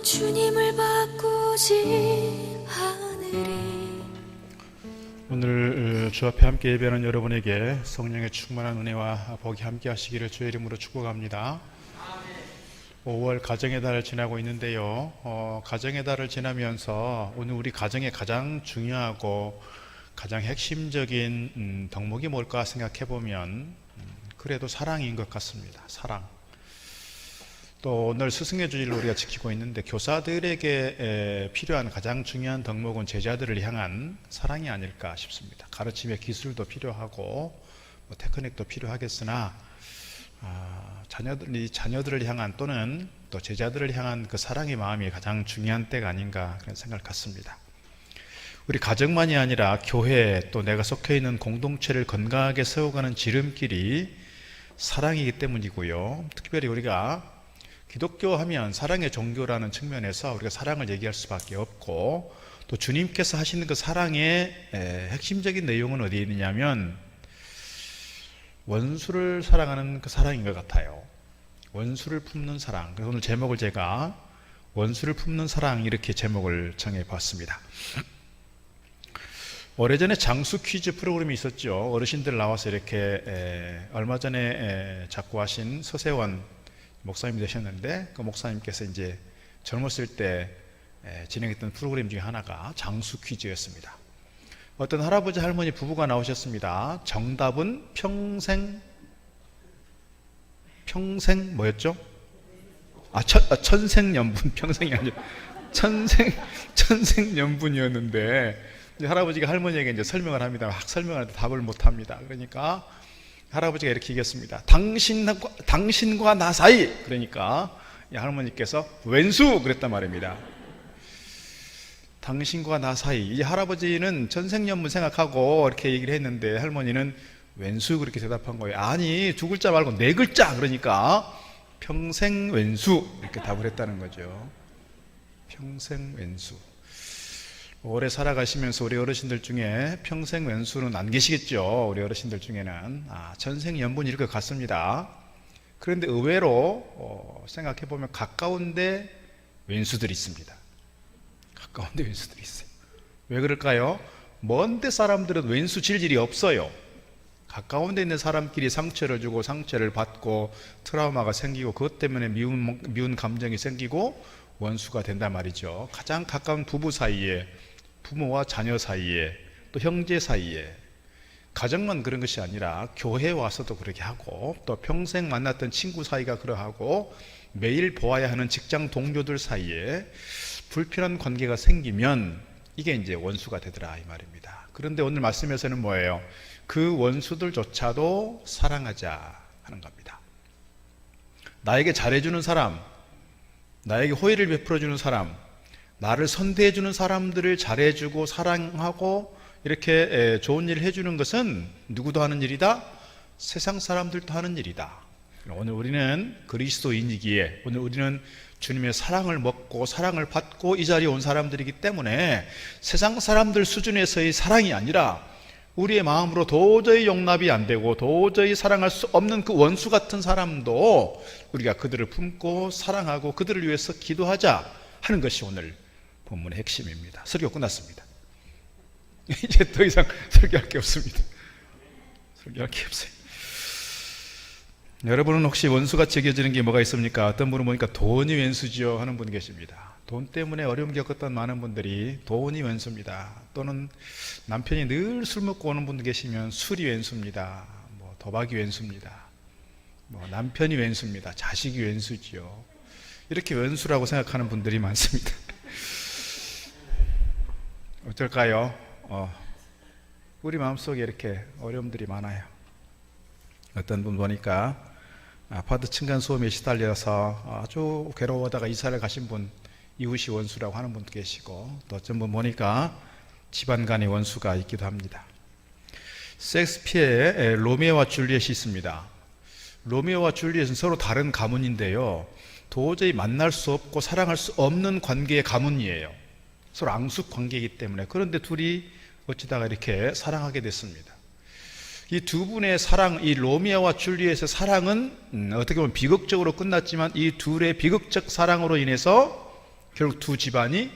주님을 바꾸지 않으리. 오늘 주 앞에 함께 예배하는 여러분에게 성령의 충만한 은혜와 복이 함께 하시기를 주의 이름으로 축복합니다. 5월 가정의 달을 지나고 있는데요. 가정의 달을 지나면서 오늘 우리 가정의 가장 중요하고 가장 핵심적인 덕목이 뭘까 생각해 보면 그래도 사랑인 것 같습니다. 사랑. 또 오늘 스승의 주일로 우리가 지키고 있는데 교사들에게 필요한 가장 중요한 덕목은 제자들을 향한 사랑이 아닐까 싶습니다. 가르침의 기술도 필요하고 테크닉도 필요하겠으나 자녀들을 향한 또는 또 제자들을 향한 그 사랑의 마음이 가장 중요한 때가 아닌가 그런 생각을 갖습니다. 우리 가정만이 아니라 교회 또 내가 속해 있는 공동체를 건강하게 세워가는 지름길이 사랑이기 때문이고요. 특별히 우리가 기독교 하면 사랑의 종교라는 측면에서 우리가 사랑을 얘기할 수밖에 없고 또 주님께서 하시는 그 사랑의 핵심적인 내용은 어디에 있느냐면 원수를 사랑하는 그 사랑인 것 같아요. 원수를 품는 사랑. 그래서 오늘 제목을 제가 원수를 품는 사랑 이렇게 제목을 정해봤습니다. 오래전에 장수 퀴즈 프로그램이 있었죠. 어르신들 나와서 이렇게 얼마 전에 작고하신 서세원 목사님이 되셨는데 그 목사님께서 이제 젊었을 때 진행했던 프로그램 중에 하나가 장수 퀴즈였습니다. 어떤 할아버지 할머니 부부가 나오셨습니다. 정답은 평생 뭐였죠? 천생연분. 평생이 아니라 천생연분이었는데 할아버지가 할머니에게 이제 설명을 합니다. 막 설명하는데 답을 못 합니다. 그러니까 할아버지가 이렇게 얘기했습니다. 당신과 나 사이. 그러니까 할머니께서 왼수 그랬단 말입니다. 당신과 나 사이. 이 할아버지는 천생연분 생각하고 이렇게 얘기를 했는데 할머니는 왼수 그렇게 대답한 거예요. 아니 두 글자 말고 네 글자. 그러니까 평생 왼수 이렇게 답을 했다는 거죠. 평생 왼수. 오래 살아가시면서 우리 어르신들 중에 평생 왼수는 안 계시겠죠. 우리 어르신들 중에는 천생연분일 것 같습니다. 그런데 의외로 생각해보면 가까운데 왼수들이 있습니다. 가까운데 왼수들이 있어요. 왜 그럴까요? 먼데 사람들은 왼수 질질이 없어요. 가까운 데 있는 사람끼리 상처를 주고 상처를 받고 트라우마가 생기고 그것 때문에 미운 감정이 생기고 원수가 된단 말이죠. 가장 가까운 부부 사이에, 부모와 자녀 사이에, 또 형제 사이에, 가정만 그런 것이 아니라 교회 와서도 그렇게 하고 또 평생 만났던 친구 사이가 그러하고 매일 보아야 하는 직장 동료들 사이에 불편한 관계가 생기면 이게 이제 원수가 되더라 이 말입니다. 그런데 오늘 말씀에서는 뭐예요? 그 원수들조차도 사랑하자 하는 겁니다. 나에게 잘해주는 사람, 나에게 호의를 베풀어주는 사람, 나를 선대해주는 사람들을 잘해주고 사랑하고 이렇게 좋은 일을 해주는 것은 누구도 하는 일이다? 세상 사람들도 하는 일이다. 오늘 우리는 그리스도인이기에 오늘 우리는 주님의 사랑을 먹고 사랑을 받고 이 자리에 온 사람들이기 때문에 세상 사람들 수준에서의 사랑이 아니라 우리의 마음으로 도저히 용납이 안 되고 도저히 사랑할 수 없는 그 원수 같은 사람도 우리가 그들을 품고 사랑하고 그들을 위해서 기도하자 하는 것이 오늘 본문의 핵심입니다. 설교 끝났습니다. 이제 더 이상 설교할 게 없습니다. 설교할 게 없어요. 여러분은 혹시 원수같이 여겨지는 게 뭐가 있습니까? 어떤 분은 보니까 돈이 왼수지요 하는 분 계십니다. 돈 때문에 어려움 겪었던 많은 분들이 돈이 왼수입니다. 또는 남편이 늘 술 먹고 오는 분들 계시면 술이 왼수입니다. 도박이 왼수입니다. 남편이 왼수입니다. 자식이 왼수지요. 이렇게 왼수라고 생각하는 분들이 많습니다. 어떨까요? 우리 마음속에 이렇게 어려움들이 많아요. 어떤 분 보니까 아파트 층간소음에 시달려서 아주 괴로워하다가 이사를 가신 분 이웃이 원수라고 하는 분도 계시고 또 어떤 분 보니까 집안 간의 원수가 있기도 합니다. 셰익스피어의 로미오와 줄리엣이 있습니다. 로미오와 줄리엣은 서로 다른 가문인데요, 도저히 만날 수 없고 사랑할 수 없는 관계의 가문이에요. 서로 앙숙 관계이기 때문에. 그런데 둘이 어찌다가 이렇게 사랑하게 됐습니다. 이 두 분의 사랑, 이 로미오와 줄리엣의 사랑은 어떻게 보면 비극적으로 끝났지만 이 둘의 비극적 사랑으로 인해서 결국 두 집안이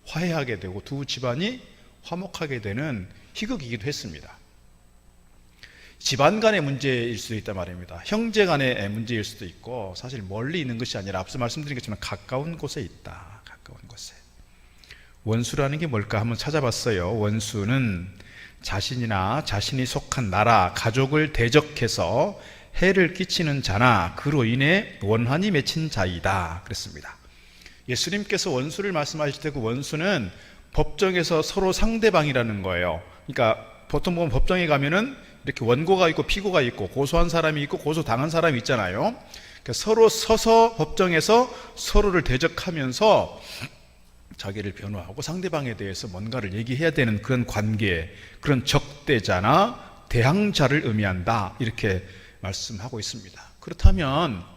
화해하게 되고 두 집안이 화목하게 되는 희극이기도 했습니다. 집안 간의 문제일 수도 있단 말입니다. 형제 간의 문제일 수도 있고, 사실 멀리 있는 것이 아니라 앞서 말씀드린 것처럼 가까운 곳에 있다. 가까운 곳에. 원수라는 게 뭘까 한번 찾아봤어요. 원수는 자신이나 자신이 속한 나라, 가족을 대적해서 해를 끼치는 자나 그로 인해 원한이 맺힌 자이다 그랬습니다. 예수님께서 원수를 말씀하실 때 그 원수는 법정에서 서로 상대방이라는 거예요. 그러니까 보통 보면 법정에 가면은 이렇게 원고가 있고 피고가 있고 고소한 사람이 있고 고소당한 사람이 있잖아요. 그러니까 서로 서서 법정에서 서로를 대적하면서 자기를 변호하고 상대방에 대해서 뭔가를 얘기해야 되는 그런 관계, 그런 적대자나 대항자를 의미한다 이렇게 말씀하고 있습니다. 그렇다면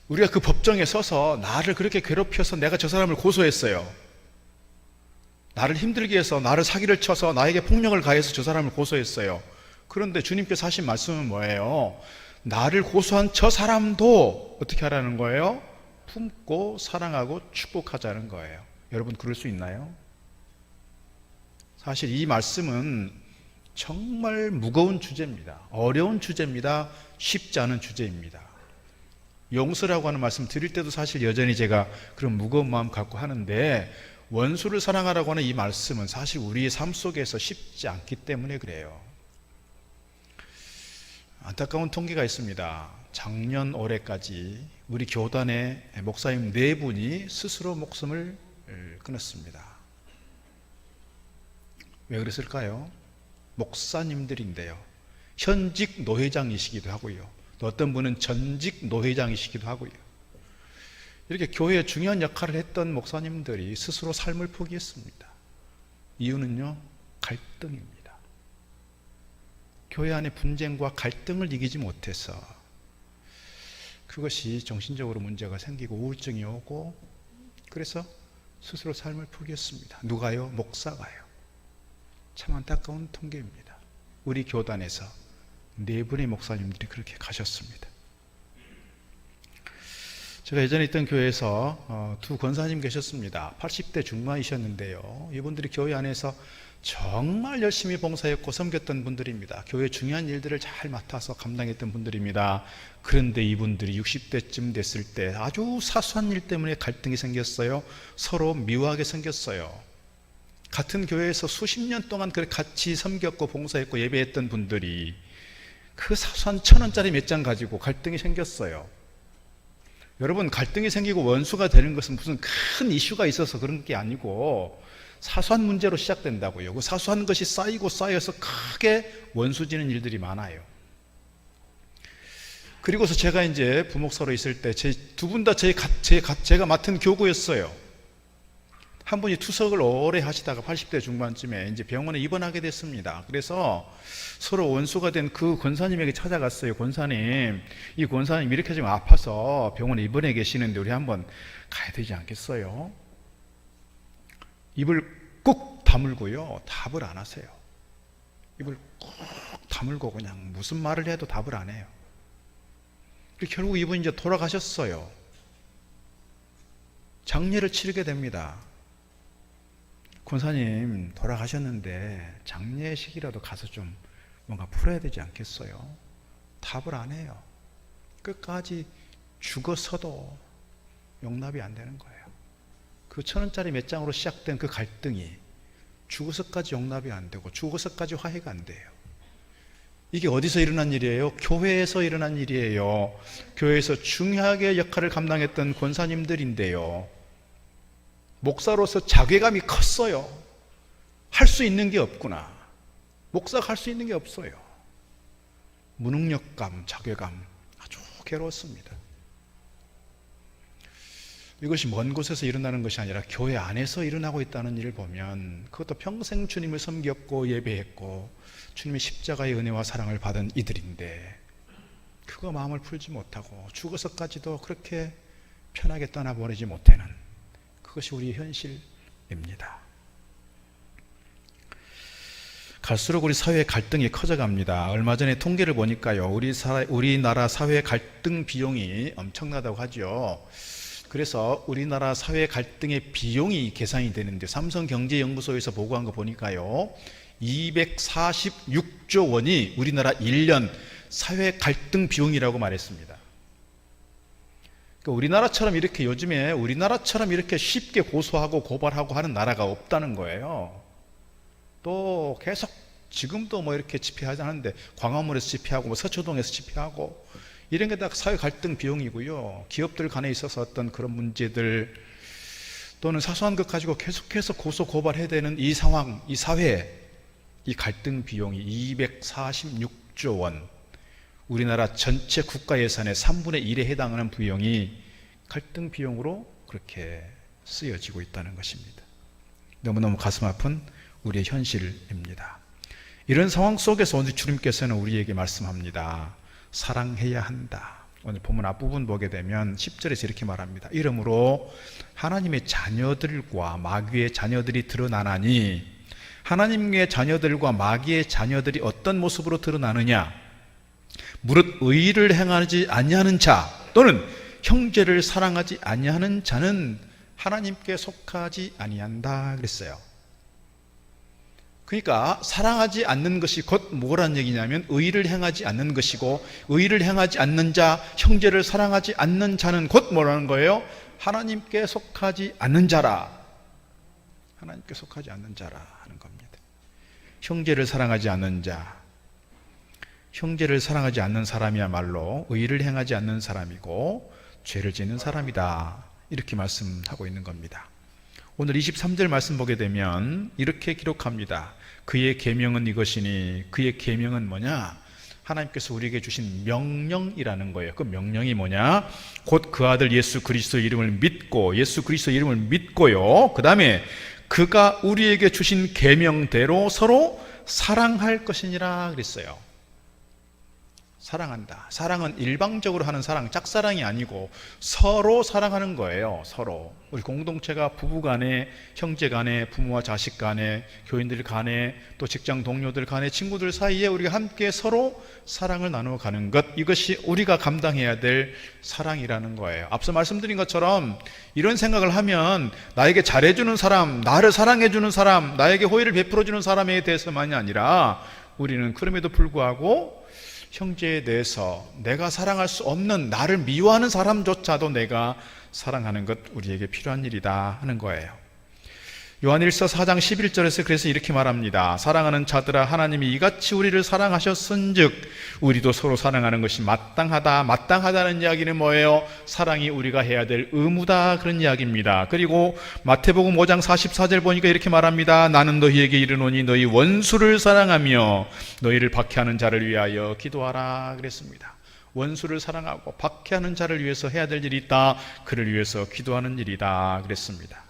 우리가 그 법정에 서서 나를 그렇게 괴롭혀서 내가 저 사람을 고소했어요. 나를 힘들게 해서 나를 사기를 쳐서 나에게 폭력을 가해서 저 사람을 고소했어요. 그런데 주님께서 하신 말씀은 뭐예요? 나를 고소한 저 사람도 어떻게 하라는 거예요? 품고 사랑하고 축복하자는 거예요. 여러분 그럴 수 있나요? 사실 이 말씀은 정말 무거운 주제입니다. 어려운 주제입니다. 쉽지 않은 주제입니다. 용서라고 하는 말씀 드릴 때도 사실 여전히 제가 그런 무거운 마음 갖고 하는데, 원수를 사랑하라고 하는 이 말씀은 사실 우리의 삶 속에서 쉽지 않기 때문에 그래요. 안타까운 통계가 있습니다. 작년 올해까지 우리 교단의 목사님 4분이 스스로 목숨을 끊었습니다. 왜 그랬을까요? 목사님들인데요. 현직 노회장이시기도 하고요. 또 어떤 분은 전직 노회장이시기도 하고요. 이렇게 교회에 중요한 역할을 했던 목사님들이 스스로 삶을 포기했습니다. 이유는요, 갈등입니다. 교회 안의 분쟁과 갈등을 이기지 못해서 그것이 정신적으로 문제가 생기고 우울증이 오고, 그래서 스스로 삶을 포기했습니다. 누가요? 목사가요. 참 안타까운 통계입니다. 우리 교단에서 4분의 목사님들이 그렇게 가셨습니다. 제가 예전에 있던 교회에서 두 권사님 계셨습니다. 80대 중반이셨는데요. 이분들이 교회 안에서 정말 열심히 봉사했고 섬겼던 분들입니다. 교회 중요한 일들을 잘 맡아서 감당했던 분들입니다. 그런데 이분들이 60대쯤 됐을 때 아주 사소한 일 때문에 갈등이 생겼어요. 서로 미워하게 생겼어요. 같은 교회에서 수십 년 동안 같이 섬겼고 봉사했고 예배했던 분들이 그 사소한 1,000원짜리 몇 장 가지고 갈등이 생겼어요. 여러분, 갈등이 생기고 원수가 되는 것은 무슨 큰 이슈가 있어서 그런 게 아니고 사소한 문제로 시작된다고요. 그 사소한 것이 쌓이고 쌓여서 크게 원수지는 일들이 많아요. 그리고서 제가 이제 부목사로 있을 때 두 분 다 제가 맡은 교구였어요. 한 분이 투석을 오래 하시다가 80대 중반쯤에 이제 병원에 입원하게 됐습니다. 그래서 서로 원수가 된 그 권사님에게 찾아갔어요. 권사님, 이 권사님 이렇게 좀 아파서 병원에 입원해 계시는데 우리 한번 가야 되지 않겠어요? 입을 꾹 다물고요, 답을 안 하세요. 입을 꾹 다물고 그냥 무슨 말을 해도 답을 안 해요. 결국 이분이 이제 돌아가셨어요. 장례를 치르게 됩니다. 권사님 돌아가셨는데 장례식이라도 가서 좀 뭔가 풀어야 되지 않겠어요? 답을 안 해요. 끝까지 죽어서도 용납이 안 되는 거예요. 그 1,000원짜리 몇 장으로 시작된 그 갈등이 죽어서까지 용납이 안 되고 죽어서까지 화해가 안 돼요. 이게 어디서 일어난 일이에요? 교회에서 일어난 일이에요. 교회에서 중요하게 역할을 감당했던 권사님들인데요. 목사로서 자괴감이 컸어요. 할 수 있는 게 없구나. 목사가 할 수 있는 게 없어요. 무능력감, 자괴감, 아주 괴로웠습니다. 이것이 먼 곳에서 일어나는 것이 아니라 교회 안에서 일어나고 있다는 일을 보면, 그것도 평생 주님을 섬겼고 예배했고 주님의 십자가의 은혜와 사랑을 받은 이들인데 그거 마음을 풀지 못하고 죽어서까지도 그렇게 편하게 떠나버리지 못하는, 그것이 우리의 현실입니다. 갈수록 우리 사회의 갈등이 커져갑니다. 얼마 전에 통계를 보니까요, 우리나라 사회 갈등 비용이 엄청나다고 하죠. 그래서 우리나라 사회 갈등의 비용이 계산이 되는데 삼성경제연구소에서 보고한 거 보니까요, 246조 원이 우리나라 1년 사회 갈등 비용이라고 말했습니다. 그러니까 우리나라처럼 이렇게 요즘에 우리나라처럼 이렇게 쉽게 고소하고 고발하고 하는 나라가 없다는 거예요. 또 계속 지금도 뭐 이렇게 집회하지 않는데 광화문에서 집회하고 뭐 서초동에서 집회하고 이런 게 다 사회 갈등 비용이고요. 기업들 간에 있어서 어떤 그런 문제들 또는 사소한 것 가지고 계속해서 고소 고발해야 되는 이 상황, 이 사회, 이 갈등 비용이 246조 원, 우리나라 전체 국가 예산의 3분의 1에 해당하는 비용이 갈등 비용으로 그렇게 쓰여지고 있다는 것입니다. 너무너무 가슴 아픈 우리의 현실입니다. 이런 상황 속에서 오늘 주님께서는 우리에게 말씀합니다. 사랑해야 한다. 오늘 본문 앞부분 보게 되면 10절에서 이렇게 말합니다. 이러므로 하나님의 자녀들과 마귀의 자녀들이 드러나나니, 하나님의 자녀들과 마귀의 자녀들이 어떤 모습으로 드러나느냐? 무릇 의를 행하지 아니하는 자 또는 형제를 사랑하지 아니하는 자는 하나님께 속하지 아니한다 그랬어요. 그러니까 사랑하지 않는 것이 곧 뭐란 얘기냐면 의를 행하지 않는 것이고, 의를 행하지 않는 자, 형제를 사랑하지 않는 자는 곧 뭐라는 거예요? 하나님께 속하지 않는 자라. 하나님께 속하지 않는 자라 하는 겁니다. 형제를 사랑하지 않는 자, 형제를 사랑하지 않는 사람이야말로 의를 행하지 않는 사람이고 죄를 짓는 사람이다, 이렇게 말씀하고 있는 겁니다. 오늘 23절 말씀 보게 되면 이렇게 기록합니다. 그의 계명은 이것이니, 그의 계명은 뭐냐? 하나님께서 우리에게 주신 명령이라는 거예요. 그 명령이 뭐냐? 곧 그 아들 예수 그리스도의 이름을 믿고, 예수 그리스도의 이름을 믿고요, 그 다음에 그가 우리에게 주신 계명대로 서로 사랑할 것이니라 그랬어요. 사랑한다. 사랑은 일방적으로 하는 사랑, 짝사랑이 아니고 서로 사랑하는 거예요. 서로. 우리 공동체가 부부 간에, 형제 간에, 부모와 자식 간에, 교인들 간에, 또 직장 동료들 간에, 친구들 사이에 우리가 함께 서로 사랑을 나누어 가는 것, 이것이 우리가 감당해야 될 사랑이라는 거예요. 앞서 말씀드린 것처럼 이런 생각을 하면 나에게 잘해주는 사람, 나를 사랑해주는 사람, 나에게 호의를 베풀어주는 사람에 대해서만이 아니라 우리는 그럼에도 불구하고 형제에 대해서 내가 사랑할 수 없는, 나를 미워하는 사람조차도 내가 사랑하는 것, 우리에게 필요한 일이다 하는 거예요. 요한일서 4장 11절에서 그래서 이렇게 말합니다. 사랑하는 자들아, 하나님이 이같이 우리를 사랑하셨은즉 우리도 서로 사랑하는 것이 마땅하다. 마땅하다는 이야기는 뭐예요? 사랑이 우리가 해야 될 의무다, 그런 이야기입니다. 그리고 마태복음 5장 44절 보니까 이렇게 말합니다. 나는 너희에게 이르노니 너희 원수를 사랑하며 너희를 박해하는 자를 위하여 기도하라 그랬습니다. 원수를 사랑하고 박해하는 자를 위해서 해야 될 일이 있다. 그를 위해서 기도하는 일이다 그랬습니다.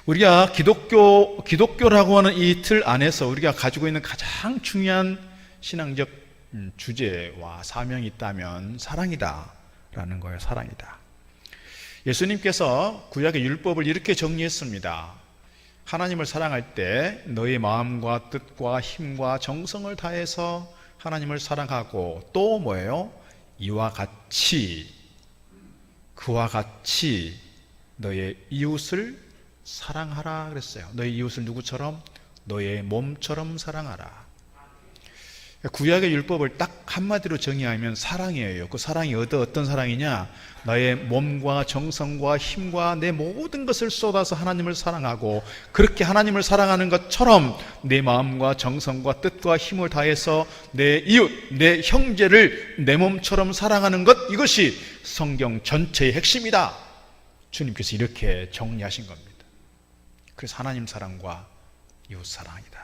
우리가 기독교라고 하는 이 틀 안에서 우리가 가지고 있는 가장 중요한 신앙적 주제와 사명이 있다면 사랑이다라는 거예요. 사랑이다. 예수님께서 구약의 율법을 이렇게 정리했습니다. 하나님을 사랑할 때 너의 마음과 뜻과 힘과 정성을 다해서 하나님을 사랑하고, 또 뭐예요? 이와 같이, 그와 같이 너의 이웃을 사랑하라 그랬어요. 너희 이웃을 누구처럼? 너의 몸처럼 사랑하라. 구약의 율법을 딱 한마디로 정의하면 사랑이에요. 그 사랑이 어떤 사랑이냐? 나의 몸과 정성과 힘과 내 모든 것을 쏟아서 하나님을 사랑하고, 그렇게 하나님을 사랑하는 것처럼 내 마음과 정성과 뜻과 힘을 다해서 내 이웃, 내 형제를 내 몸처럼 사랑하는 것, 이것이 성경 전체의 핵심이다. 주님께서 이렇게 정리하신 겁니다. 그래서 하나님 사랑과 이웃 사랑이다.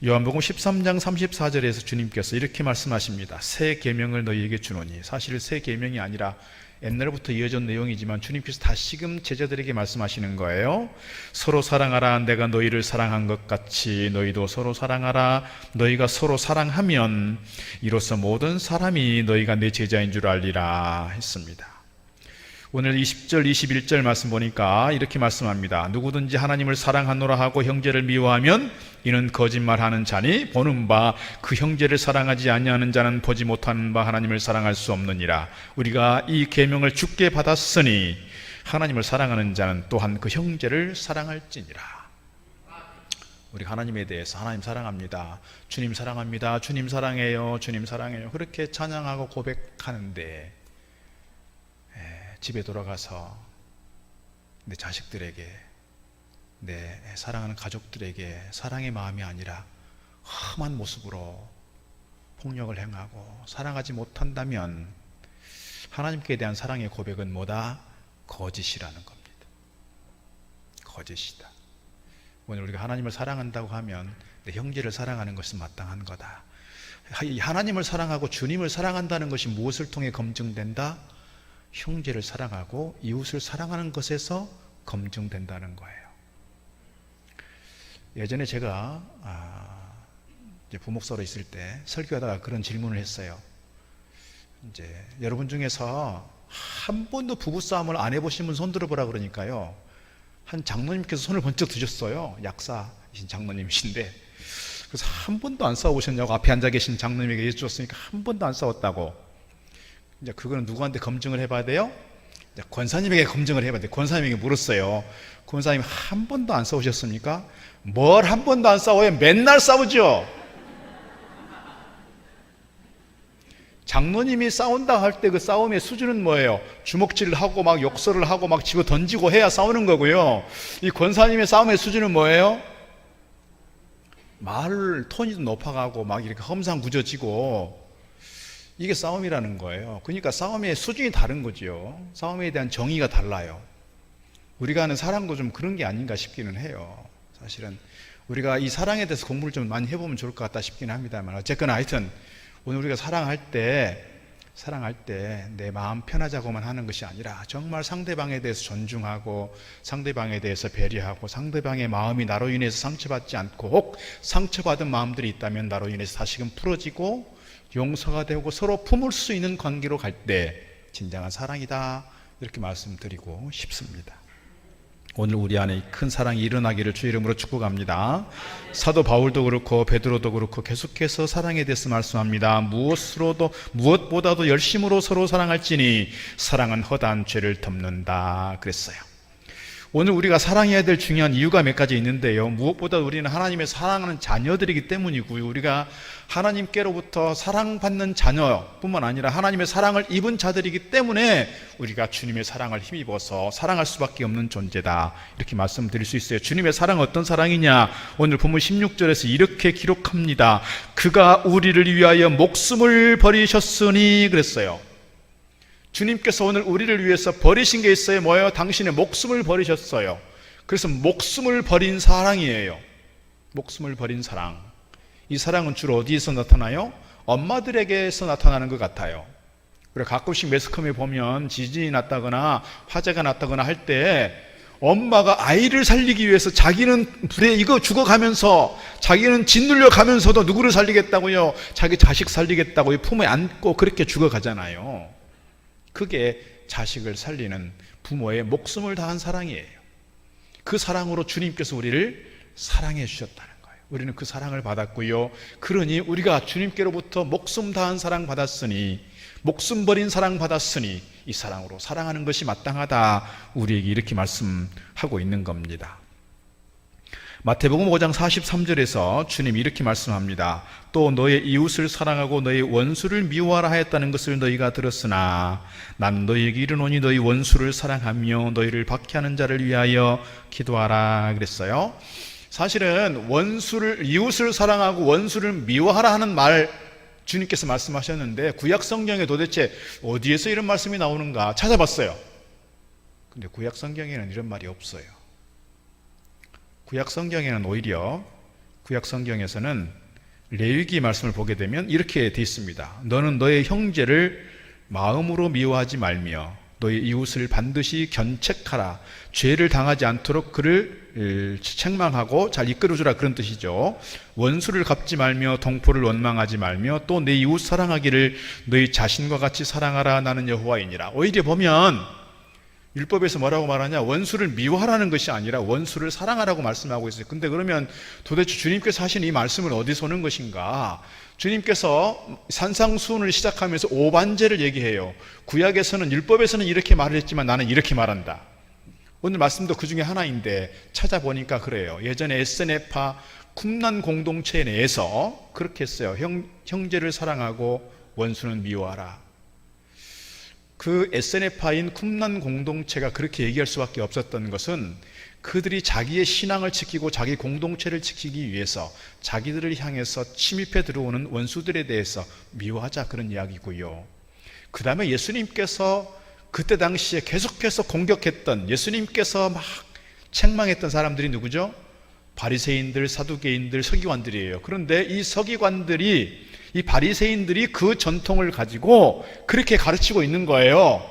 요한복음 13장 34절에서 주님께서 이렇게 말씀하십니다. 새 계명을 너희에게 주노니, 사실 새 계명이 아니라 옛날부터 이어진 내용이지만 주님께서 다시금 제자들에게 말씀하시는 거예요. 서로 사랑하라. 내가 너희를 사랑한 것 같이 너희도 서로 사랑하라. 너희가 서로 사랑하면 이로써 모든 사람이 너희가 내 제자인 줄 알리라 했습니다. 오늘 20절, 21절 말씀 보니까 이렇게 말씀합니다. 누구든지 하나님을 사랑하노라 하고 형제를 미워하면 이는 거짓말하는 자니 보는 바 그 형제를 사랑하지 아니하는 자는 보지 못하는 바 하나님을 사랑할 수 없느니라. 우리가 이 계명을 주께 받았으니 하나님을 사랑하는 자는 또한 그 형제를 사랑할지니라. 우리가 하나님에 대해서 하나님 사랑합니다, 주님 사랑합니다, 주님 사랑해요, 주님 사랑해요 그렇게 찬양하고 고백하는데 집에 돌아가서 내 자식들에게, 내 사랑하는 가족들에게 사랑의 마음이 아니라 험한 모습으로 폭력을 행하고 사랑하지 못한다면 하나님께 대한 사랑의 고백은 뭐다? 거짓이라는 겁니다. 거짓이다. 오늘 우리가 하나님을 사랑한다고 하면 내 형제를 사랑하는 것은 마땅한 거다. 하나님을 사랑하고 주님을 사랑한다는 것이 무엇을 통해 검증된다? 형제를 사랑하고 이웃을 사랑하는 것에서 검증된다는 거예요. 예전에 제가 부목사로 있을 때 설교하다가 그런 질문을 했어요. 이제 여러분 중에서 한 번도 부부싸움을 안 해보신 분 손 들어보라 그러니까요, 한 장로님께서 손을 번쩍 드셨어요. 약사이신 장로님이신데, 그래서 한 번도 안 싸워보셨냐고 앞에 앉아 계신 장로님에게 여쭈었으니까 한 번도 안 싸웠다고. 이제 그거는 누구한테 검증을 해봐야 돼요? 이제 권사님에게 검증을 해봐야 돼요. 권사님에게 물었어요. 권사님 한 번도 안 싸우셨습니까? 뭘 한 번도 안 싸워요? 맨날 싸우죠. 장로님이 싸운다 할 때 그 싸움의 수준은 뭐예요? 주먹질을 하고 막 욕설을 하고 막 집어 던지고 해야 싸우는 거고요. 이 권사님의 싸움의 수준은 뭐예요? 말 톤이 높아가고 막 이렇게 험상궂어지고, 이게 싸움이라는 거예요. 그러니까 싸움의 수준이 다른 거죠. 싸움에 대한 정의가 달라요. 우리가 하는 사랑도 좀 그런 게 아닌가 싶기는 해요. 사실은 우리가 이 사랑에 대해서 공부를 좀 많이 해보면 좋을 것 같다 싶긴 합니다만, 어쨌거나 하여튼 오늘 우리가 사랑할 때 내 마음 편하자고만 하는 것이 아니라 정말 상대방에 대해서 존중하고 상대방에 대해서 배려하고 상대방의 마음이 나로 인해서 상처받지 않고, 혹 상처받은 마음들이 있다면 나로 인해서 다시금 풀어지고 용서가 되고 서로 품을 수 있는 관계로 갈 때 진정한 사랑이다, 이렇게 말씀드리고 싶습니다. 오늘 우리 안에 큰 사랑이 일어나기를 주 이름으로 축복합니다. 사도 바울도 그렇고 베드로도 그렇고 계속해서 사랑에 대해서 말씀합니다. 무엇보다도 열심으로 서로 사랑할지니 사랑은 허다한 죄를 덮는다 그랬어요. 오늘 우리가 사랑해야 될 중요한 이유가 몇 가지 있는데요, 무엇보다 우리는 하나님의 사랑하는 자녀들이기 때문이고요, 우리가 하나님께로부터 사랑받는 자녀뿐만 아니라 하나님의 사랑을 입은 자들이기 때문에 우리가 주님의 사랑을 힘입어서 사랑할 수밖에 없는 존재다, 이렇게 말씀드릴 수 있어요. 주님의 사랑은 어떤 사랑이냐? 오늘 본문 16절에서 이렇게 기록합니다. 그가 우리를 위하여 목숨을 버리셨으니 그랬어요. 주님께서 오늘 우리를 위해서 버리신 게 있어요. 뭐예요? 당신의 목숨을 버리셨어요. 그래서 목숨을 버린 사랑이에요. 목숨을 버린 사랑. 이 사랑은 주로 어디에서 나타나요? 엄마들에게서 나타나는 것 같아요. 우리가 가끔씩 매스컴에 보면 지진이 났다거나 화재가 났다거나 할 때 엄마가 아이를 살리기 위해서 자기는 불에 익어 죽어가면서, 자기는 짓눌려 가면서도 누구를 살리겠다고요? 자기 자식 살리겠다고요? 품에 안고 그렇게 죽어가잖아요. 그게 자식을 살리는 부모의 목숨을 다한 사랑이에요. 그 사랑으로 주님께서 우리를 사랑해 주셨다는 거예요. 우리는 그 사랑을 받았고요, 그러니 우리가 주님께로부터 목숨 다한 사랑 받았으니, 목숨 버린 사랑 받았으니 이 사랑으로 사랑하는 것이 마땅하다, 우리에게 이렇게 말씀하고 있는 겁니다. 마태복음 5장 43절에서 주님이 이렇게 말씀합니다. 또 너의 이웃을 사랑하고 너의 원수를 미워하라 하였다는 것을 너희가 들었으나 난 너희에게 이르노니 너희 원수를 사랑하며 너희를 박해하는 자를 위하여 기도하라 그랬어요. 사실은 이웃을 사랑하고 원수를 미워하라 하는 말 주님께서 말씀하셨는데, 구약 성경에 도대체 어디에서 이런 말씀이 나오는가 찾아봤어요. 근데 구약 성경에는 이런 말이 없어요. 구약 성경에는 오히려, 구약 성경에서는 레위기 말씀을 보게 되면 이렇게 되어 있습니다. 너는 너의 형제를 마음으로 미워하지 말며 너의 이웃을 반드시 견책하라. 죄를 당하지 않도록 그를 책망하고 잘 이끌어주라, 그런 뜻이죠. 원수를 갚지 말며 동포를 원망하지 말며 또 내 이웃 사랑하기를 너희 자신과 같이 사랑하라. 나는 여호와이니라. 오히려 보면 율법에서 뭐라고 말하냐? 원수를 미워하라는 것이 아니라 원수를 사랑하라고 말씀하고 있어요. 근데 그러면 도대체 주님께서 하신 이 말씀은 어디서 오는 것인가? 주님께서 산상수훈을 시작하면서 오반제를 얘기해요. 구약에서는, 율법에서는 이렇게 말을 했지만 나는 이렇게 말한다. 오늘 말씀도 그 중에 하나인데 찾아보니까 그래요. 예전에 에스네파 쿰란 공동체 내에서 그렇게 했어요. 형제를 사랑하고 원수는 미워하라. 그 에스네파인 쿰란 공동체가 그렇게 얘기할 수밖에 없었던 것은 그들이 자기의 신앙을 지키고 자기 공동체를 지키기 위해서 자기들을 향해서 침입해 들어오는 원수들에 대해서 미워하자, 그런 이야기고요. 그 다음에 예수님께서 그때 당시에 계속해서 공격했던, 예수님께서 막 책망했던 사람들이 누구죠? 바리새인들, 사두개인들, 서기관들이에요. 그런데 이 서기관들이, 이 바리새인들이 그 전통을 가지고 그렇게 가르치고 있는 거예요.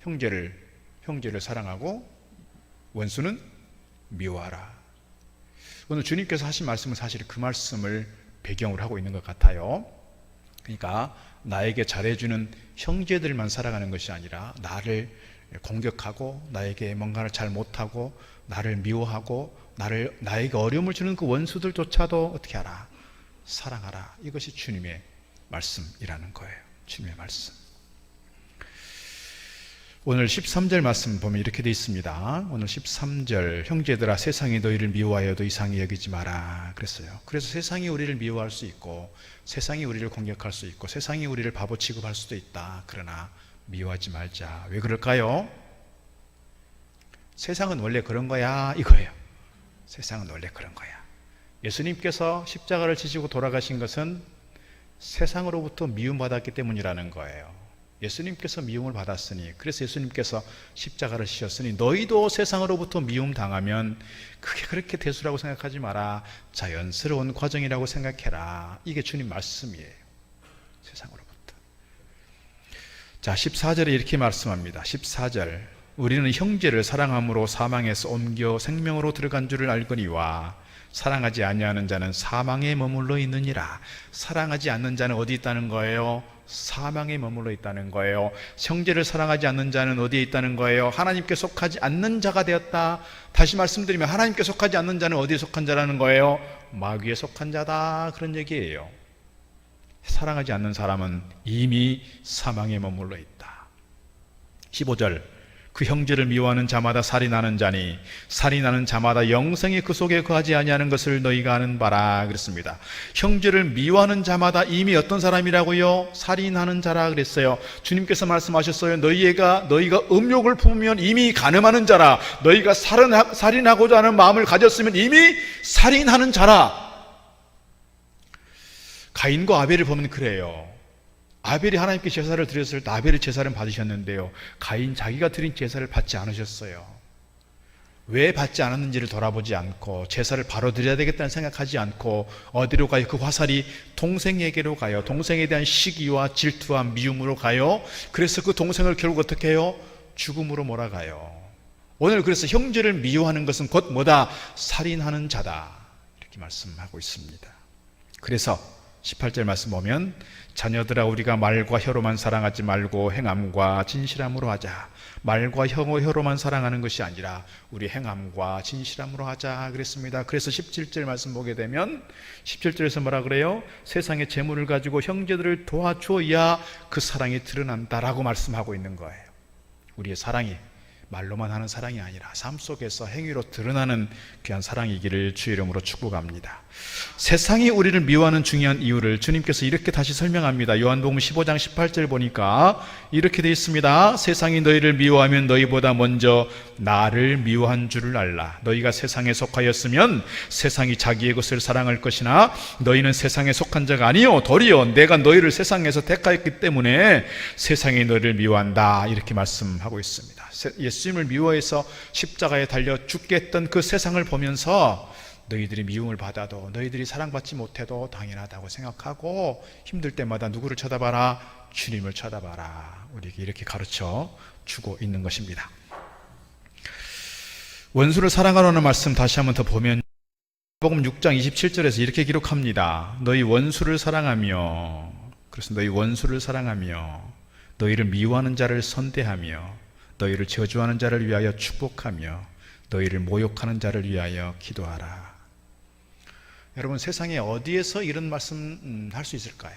형제를 사랑하고 원수는 미워하라. 오늘 주님께서 하신 말씀은 사실 그 말씀을 배경으로 하고 있는 것 같아요. 그러니까 나에게 잘해주는 형제들만 사랑하는 것이 아니라 나를 공격하고 나에게 뭔가를 잘 못하고 나를 미워하고 나에게 어려움을 주는 그 원수들조차도 어떻게 하라? 사랑하라. 이것이 주님의 말씀이라는 거예요. 주님의 말씀. 오늘 13절 말씀 보면 이렇게 되어 있습니다. 오늘 13절, 형제들아 세상이 너희를 미워하여도 이상히 여기지 마라 그랬어요. 그래서 세상이 우리를 미워할 수 있고 세상이 우리를 공격할 수 있고 세상이 우리를 바보 취급할 수도 있다. 그러나 미워하지 말자. 왜 그럴까요? 세상은 원래 그런 거야, 이거예요. 세상은 원래 그런 거야. 예수님께서 십자가를 지시고 돌아가신 것은 세상으로부터 미움받았기 때문이라는 거예요. 예수님께서 미움을 받았으니, 그래서 예수님께서 십자가를 지셨으니 너희도 세상으로부터 미움 당하면 그게 그렇게 대수라고 생각하지 마라. 자연스러운 과정이라고 생각해라. 이게 주님 말씀이에요. 세상으로부터. 자, 14절에 이렇게 말씀합니다. 14절, 우리는 형제를 사랑함으로 사망에서 옮겨 생명으로 들어간 줄을 알거니와 사랑하지 아니하는 자는 사망에 머물러 있느니라. 사랑하지 않는 자는 어디 있다는 거예요? 사망에 머물러 있다는 거예요. 형제를 사랑하지 않는 자는 어디에 있다는 거예요? 하나님께 속하지 않는 자가 되었다. 다시 말씀드리면 하나님께 속하지 않는 자는 어디에 속한 자라는 거예요? 마귀에 속한 자다, 그런 얘기예요. 사랑하지 않는 사람은 이미 사망에 머물러 있다. 15절, 그 형제를 미워하는 자마다 살인하는 자니 살인하는 자마다 영생이 그 속에 거하지 아니하는 것을 너희가 아는 바라 그랬습니다. 형제를 미워하는 자마다 이미 어떤 사람이라고요? 살인하는 자라 그랬어요. 주님께서 말씀하셨어요. 너희가 음욕을 품으면 이미 간음하는 자라. 너희가 살인하고자 하는 마음을 가졌으면 이미 살인하는 자라. 가인과 아벨을 보면 그래요. 아벨이 하나님께 제사를 드렸을 때 아벨이 제사를 받으셨는데요, 가인 자기가 드린 제사를 받지 않으셨어요. 왜 받지 않았는지를 돌아보지 않고 제사를 바로 드려야 되겠다는 생각하지 않고 어디로 가요? 그 화살이 동생에게로 가요. 동생에 대한 시기와 질투와 미움으로 가요. 그래서 그 동생을 결국 어떻게 해요? 죽음으로 몰아가요. 오늘 그래서 형제를 미워하는 것은 곧 뭐다? 살인하는 자다, 이렇게 말씀하고 있습니다. 그래서 18절 말씀 보면 자녀들아 우리가 말과 혀로만 사랑하지 말고 행함과 진실함으로 하자. 말과 혀로만 사랑하는 것이 아니라 우리 행함과 진실함으로 하자 그랬습니다. 그래서 17절 말씀 보게 되면 17절에서 뭐라 그래요? 세상의 재물을 가지고 형제들을 도와줘야 그 사랑이 드러난다라고 말씀하고 있는 거예요. 우리의 사랑이 말로만 하는 사랑이 아니라 삶 속에서 행위로 드러나는 귀한 사랑이기를 주의 이름으로 축복합니다. 세상이 우리를 미워하는 중요한 이유를 주님께서 이렇게 다시 설명합니다. 요한복음 15장 18절 보니까 이렇게 되어 있습니다. 세상이 너희를 미워하면 너희보다 먼저 나를 미워한 줄을 알라. 너희가 세상에 속하였으면 세상이 자기의 것을 사랑할 것이나 너희는 세상에 속한 자가 아니요 도리어 내가 너희를 세상에서 택하였기 때문에 세상이 너희를 미워한다, 이렇게 말씀하고 있습니다. 예수님을 미워해서 십자가에 달려 죽게 했던 그 세상을 보면서 너희들이 미움을 받아도 너희들이 사랑받지 못해도 당연하다고 생각하고 힘들 때마다 누구를 쳐다봐라? 주님을 쳐다봐라. 우리에게 이렇게 가르쳐 주고 있는 것입니다. 원수를 사랑하라는 말씀 다시 한번 더 보면 복음 6장 27절에서 이렇게 기록합니다. 너희 원수를 사랑하며, 그래서 너희 원수를 사랑하며 너희를 미워하는 자를 선대하며 너희를 저주하는 자를 위하여 축복하며 너희를 모욕하는 자를 위하여 기도하라. 여러분, 세상에 어디에서 이런 말씀 할 수 있을까요?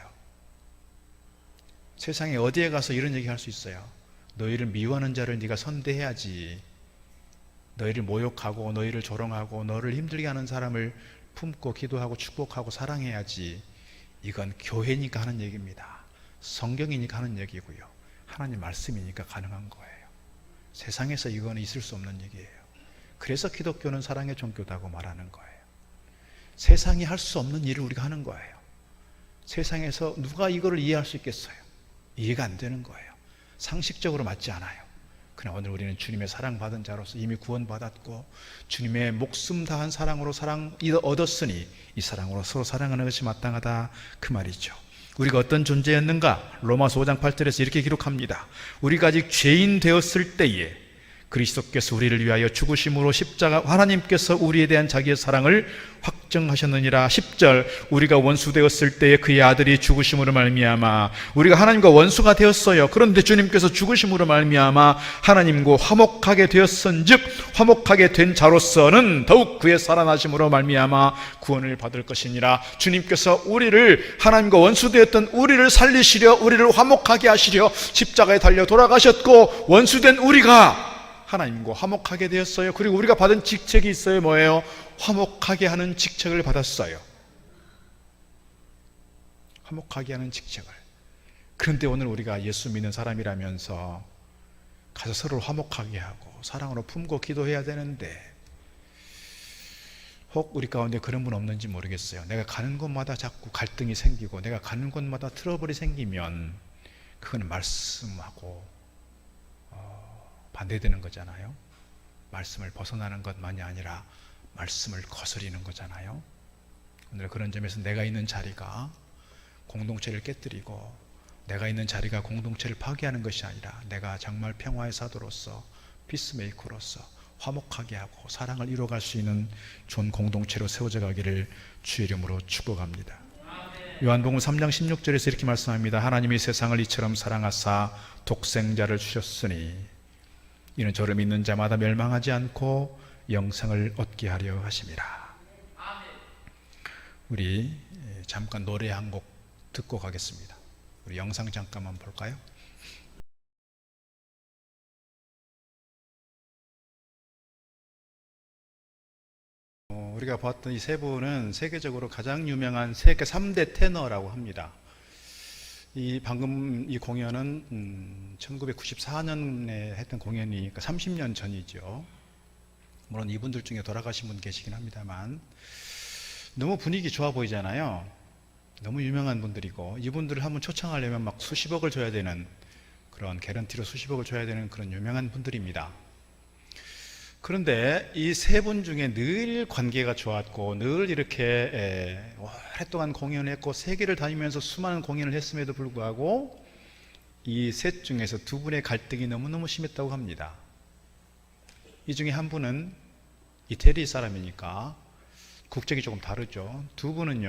세상에 어디에 가서 이런 얘기 할 수 있어요? 너희를 미워하는 자를 네가 선대해야지. 너희를 모욕하고 너희를 조롱하고 너를 힘들게 하는 사람을 품고 기도하고 축복하고 사랑해야지. 이건 교회니까 하는 얘기입니다. 성경이니까 하는 얘기고요. 하나님 말씀이니까 가능한 거예요. 세상에서 이거는 있을 수 없는 얘기예요. 그래서 기독교는 사랑의 종교다고 말하는 거예요. 세상이 할 수 없는 일을 우리가 하는 거예요. 세상에서 누가 이거를 이해할 수 있겠어요? 이해가 안 되는 거예요. 상식적으로 맞지 않아요. 그러나 오늘 우리는 주님의 사랑받은 자로서 이미 구원받았고 주님의 목숨 다한 사랑으로 사랑 얻었으니 이 사랑으로 서로 사랑하는 것이 마땅하다, 그 말이죠. 우리가 어떤 존재였는가? 로마서 5장 8절에서 이렇게 기록합니다. 우리가 아직 죄인 되었을 때에 그리스도께서 우리를 위하여 죽으심으로 십자가, 하나님께서 우리에 대한 자기의 사랑을 확정하셨느니라. 10절, 우리가 원수 되었을 때에 그의 아들이 죽으심으로 말미암아 우리가 하나님과 원수가 되었어요. 그런데 주님께서 죽으심으로 말미암아 하나님과 화목하게 되었은즉 화목하게 된 자로서는 더욱 그의 살아나심으로 말미암아 구원을 받을 것이니라. 주님께서 우리를, 하나님과 원수 되었던 우리를 살리시려, 우리를 화목하게 하시려 십자가에 달려 돌아가셨고 원수된 우리가 하나님과 화목하게 되었어요. 그리고 우리가 받은 직책이 있어요. 뭐예요? 화목하게 하는 직책을 받았어요. 화목하게 하는 직책을. 그런데 오늘 우리가 예수 믿는 사람이라면서 가서 서로를 화목하게 하고 사랑으로 품고 기도해야 되는데 혹 우리 가운데 그런 분 없는지 모르겠어요. 내가 가는 곳마다 자꾸 갈등이 생기고 내가 가는 곳마다 트러블이 생기면 그건 말씀하고 반대되는 거잖아요. 말씀을 벗어나는 것만이 아니라 말씀을 거스리는 거잖아요. 오늘 그런 점에서 내가 있는 자리가 공동체를 깨뜨리고 내가 있는 자리가 공동체를 파괴하는 것이 아니라 내가 정말 평화의 사도로서 피스메이커로서 화목하게 하고 사랑을 이루어갈 수 있는 좋은 공동체로 세워져 가기를 주의 이름으로 축복합니다. 요한복음 3장 16절에서 이렇게 말씀합니다. 하나님이 세상을 이처럼 사랑하사 독생자를 주셨으니 이는 저를 믿는 자마다 멸망하지 않고 영생을 얻게 하려 하심이라. 우리 잠깐 노래 한 곡 듣고 가겠습니다. 우리 영상 잠깐만 볼까요? 우리가 봤던 이 세 분은 세계적으로 가장 유명한 세계 3대 테너라고 합니다. 방금 이 공연은 1994년에 했던 공연이니까 30년 전이죠. 물론 이분들 중에 돌아가신 분 계시긴 합니다만 너무 분위기 좋아 보이잖아요. 너무 유명한 분들이고 이분들을 한번 초청하려면 막 수십억을 줘야 되는 그런 개런티로 수십억을 줘야 되는 그런 유명한 분들입니다. 그런데 이 세 분 중에 늘 관계가 좋았고 늘 이렇게 오랫동안 공연했고 세계를 다니면서 수많은 공연을 했음에도 불구하고 이 셋 중에서 두 분의 갈등이 너무너무 심했다고 합니다. 이 중에 한 분은 이태리 사람이니까 국적이 조금 다르죠. 두 분은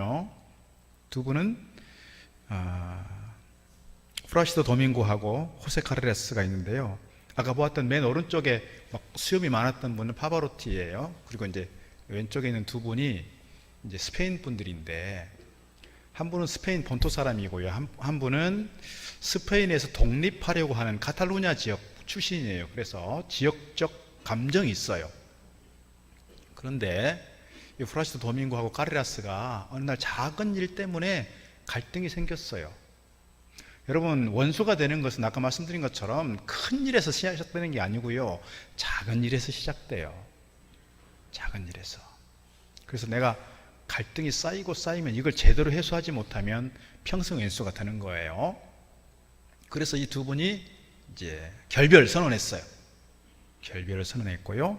플라시도 도밍고하고 호세 카레레스가 있는데요. 아까 보았던 맨 오른쪽에 막 수염이 많았던 분은 파바로티예요. 그리고 이제 왼쪽에 있는 두 분이 이제 스페인 분들인데 한 분은 스페인 본토 사람이고요. 한 분은 스페인에서 독립하려고 하는 카탈루냐 지역 출신이에요. 그래서 지역적 감정이 있어요. 그런데 이 플라시도 도밍고하고 카레라스가 어느 날 작은 일 때문에 갈등이 생겼어요. 여러분, 원수가 되는 것은 아까 말씀드린 것처럼 큰 일에서 시작되는 게 아니고요, 작은 일에서 시작돼요. 작은 일에서. 그래서 내가 갈등이 쌓이면 이걸 제대로 해소하지 못하면 평생 왼수가 되는 거예요. 그래서 이 두 분이 이제 결별 선언했어요. 결별을 선언했고요.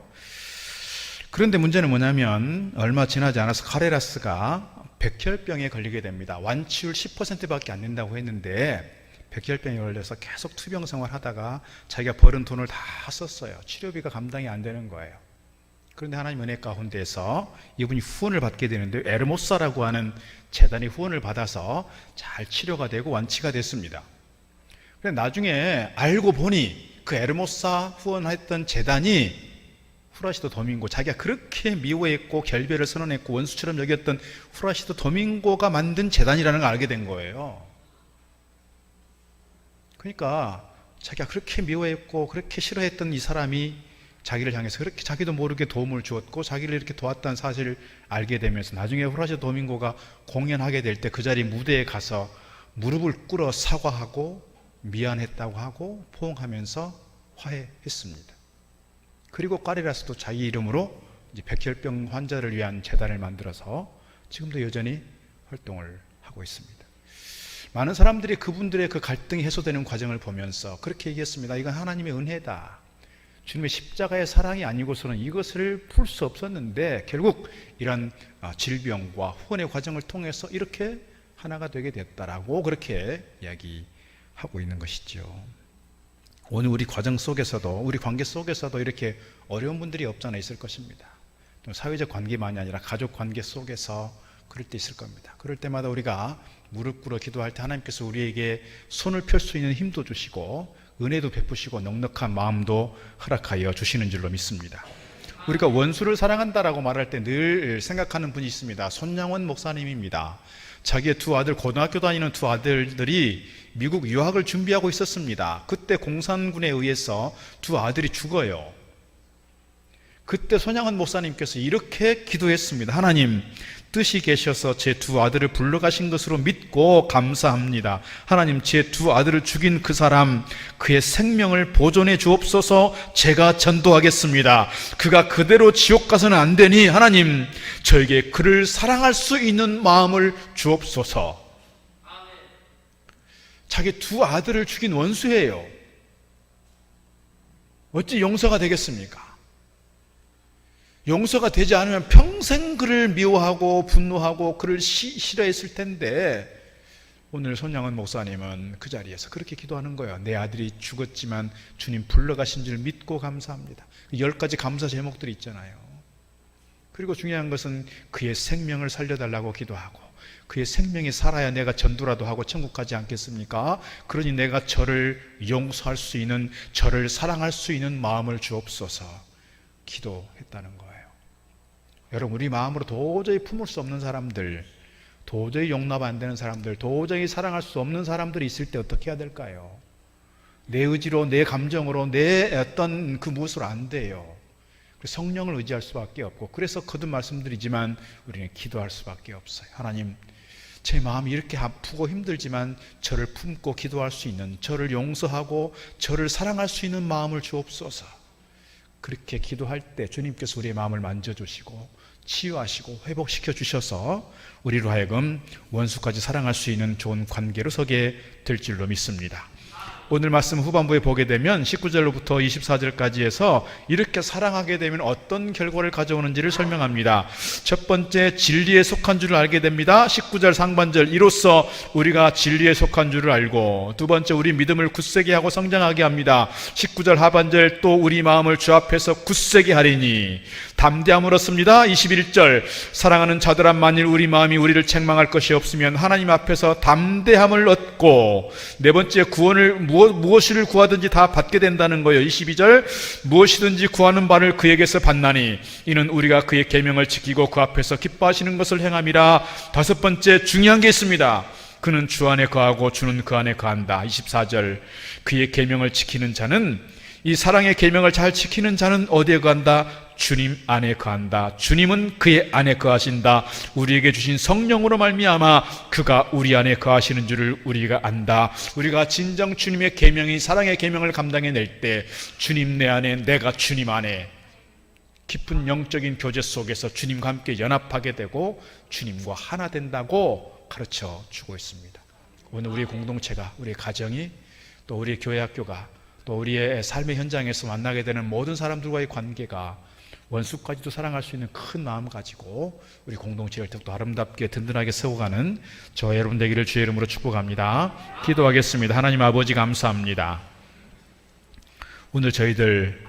그런데 문제는 뭐냐면 얼마 지나지 않아서 카레라스가 백혈병에 걸리게 됩니다. 완치율 10%밖에 안 된다고 했는데 백혈병에 걸려서 계속 투병 생활하다가 자기가 벌은 돈을 다 썼어요. 치료비가 감당이 안 되는 거예요. 그런데 하나님 은혜 가운데서 이분이 후원을 받게 되는데 에르모사라고 하는 재단이 후원을 받아서 잘 치료가 되고 완치가 됐습니다. 그런데 나중에 알고 보니 그 에르모사 후원했던 재단이 후라시도 도밍고, 자기가 그렇게 미워했고 결별을 선언했고 원수처럼 여겼던 후라시도 도밍고가 만든 재단이라는 걸 알게 된 거예요. 그러니까 자기가 그렇게 미워했고 그렇게 싫어했던 이 사람이 자기를 향해서 그렇게 자기도 모르게 도움을 주었고 자기를 이렇게 도왔다는 사실을 알게 되면서 나중에 후라시도 도밍고가 공연하게 될 때 그 자리 무대에 가서 무릎을 꿇어 사과하고 미안했다고 하고 포옹하면서 화해했습니다. 그리고 까리라스도 자기 이름으로 이제 백혈병 환자를 위한 재단을 만들어서 지금도 여전히 활동을 하고 있습니다. 많은 사람들이 그분들의 그 갈등이 해소되는 과정을 보면서 그렇게 얘기했습니다. 이건 하나님의 은혜다. 주님의 십자가의 사랑이 아니고서는 이것을 풀 수 없었는데 결국 이런 질병과 후원의 과정을 통해서 이렇게 하나가 되게 됐다라고 그렇게 이야기하고 있는 것이죠. 오늘 우리 과정 속에서도 우리 관계 속에서도 이렇게 어려운 분들이 없잖아 있을 것입니다. 사회적 관계만이 아니라 가족 관계 속에서 그럴 때 있을 겁니다. 그럴 때마다 우리가 무릎 꿇어 기도할 때 하나님께서 우리에게 손을 펼 수 있는 힘도 주시고 은혜도 베푸시고 넉넉한 마음도 허락하여 주시는 줄로 믿습니다. 우리가 원수를 사랑한다라고 말할 때 늘 생각하는 분이 있습니다. 손양원 목사님입니다. 자기의 두 아들, 고등학교 다니는 두 아들들이 미국 유학을 준비하고 있었습니다. 그때 공산군에 의해서 두 아들이 죽어요. 그때 손양원 목사님께서 이렇게 기도했습니다. 하나님, 뜻이 계셔서 제 두 아들을 불러가신 것으로 믿고 감사합니다. 하나님, 제 두 아들을 죽인 그 사람, 그의 생명을 보존해 주옵소서. 제가 전도하겠습니다. 그가 그대로 지옥 가서는 안 되니 하나님, 저에게 그를 사랑할 수 있는 마음을 주옵소서. 자기 두 아들을 죽인 원수예요. 어찌 용서가 되겠습니까? 용서가 되지 않으면 평생 그를 미워하고 분노하고 그를 싫어했을 텐데, 오늘 손양원 목사님은 그 자리에서 그렇게 기도하는 거예요. 내 아들이 죽었지만 주님 불러가신 줄 믿고 감사합니다. 10가지 감사 제목들이 있잖아요. 그리고 중요한 것은 그의 생명을 살려달라고 기도하고, 그의 생명이 살아야 내가 전도라도 하고 천국 가지 않겠습니까? 그러니 내가 저를 용서할 수 있는, 저를 사랑할 수 있는 마음을 주옵소서 기도했다는 거예요. 여러분, 우리 마음으로 도저히 품을 수 없는 사람들, 도저히 용납 안 되는 사람들, 도저히 사랑할 수 없는 사람들이 있을 때 어떻게 해야 될까요? 내 의지로, 내 감정으로, 내 어떤 그 무엇으로 안 돼요. 성령을 의지할 수밖에 없고, 그래서 거듭 말씀드리지만 우리는 기도할 수밖에 없어요. 하나님, 제 마음이 이렇게 아프고 힘들지만 저를 품고 기도할 수 있는, 저를 용서하고 저를 사랑할 수 있는 마음을 주옵소서. 그렇게 기도할 때 주님께서 우리의 마음을 만져주시고 치유하시고 회복시켜 주셔서 우리로 하여금 원수까지 사랑할 수 있는 좋은 관계로 서게 될 줄로 믿습니다. 오늘 말씀 후반부에 보게 되면 19절로부터 24절까지 해서 이렇게 사랑하게 되면 어떤 결과를 가져오는지를 설명합니다. 첫 번째, 진리에 속한 줄을 알게 됩니다. 19절 상반절, 이로써 우리가 진리에 속한 줄을 알고. 두 번째, 우리 믿음을 굳세게 하고 성장하게 합니다. 19절 하반절, 또 우리 마음을 주 앞에서 굳세게 하리니 담대함을 얻습니다. 21절, 사랑하는 자들아, 만일 우리 마음이 우리를 책망할 것이 없으면 하나님 앞에서 담대함을 얻고. 네 번째, 구원을 무엇을 구하든지 다 받게 된다는 거예요. 22절, 무엇이든지 구하는 바를 그에게서 받나니 이는 우리가 그의 계명을 지키고 그 앞에서 기뻐하시는 것을 행함이라. 다섯 번째, 중요한 게 있습니다. 그는 주 안에 거하고 주는 그 안에 거한다. 24절, 그의 계명을 지키는 자는, 이 사랑의 계명을 잘 지키는 자는 어디에 거한다? 주님 안에 거한다. 주님은 그의 안에 거하신다. 우리에게 주신 성령으로 말미암아 그가 우리 안에 거하시는 줄을 우리가 안다. 우리가 진정 주님의 계명이 사랑의 계명을 감당해낼 때 주님 내 안에, 내가 주님 안에 깊은 영적인 교제 속에서 주님과 함께 연합하게 되고 주님과 하나 된다고 가르쳐 주고 있습니다. 오늘 우리 공동체가, 우리 가정이, 또 우리 교회 학교가, 또 우리의 삶의 현장에서 만나게 되는 모든 사람들과의 관계가 원수까지도 사랑할 수 있는 큰 마음 가지고 우리 공동체를 더욱더 아름답게 든든하게 세워가는 저 여러분 되기를 주의 이름으로 축복합니다. 기도하겠습니다. 하나님 아버지, 감사합니다. 오늘 저희들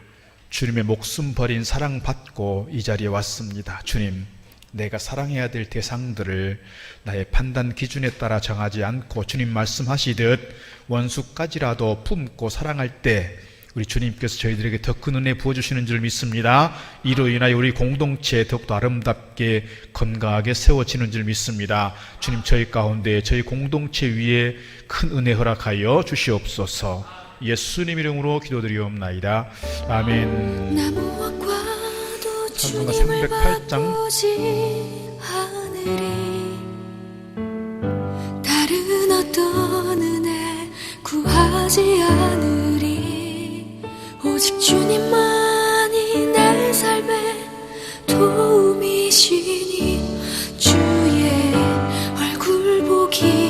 주님의 목숨 버린 사랑 받고 이 자리에 왔습니다. 주님, 내가 사랑해야 될 대상들을 나의 판단 기준에 따라 정하지 않고 주님 말씀하시듯 원수까지라도 품고 사랑할 때 우리 주님께서 저희들에게 더 큰 은혜 부어주시는 줄 믿습니다. 이로 인하여 우리 공동체 더욱더 아름답게 건강하게 세워지는 줄 믿습니다. 주님, 저희 가운데 저희 공동체 위에 큰 은혜 허락하여 주시옵소서. 예수님 이름으로 기도드리옵나이다. 아멘. 나무와 과도 찬송가 주님을 308장. 바꾸지 않으리 다른 어떤 은혜 구하지 않으리 오직 주님만이 내 삶의 도움이시니 주의 얼굴 보기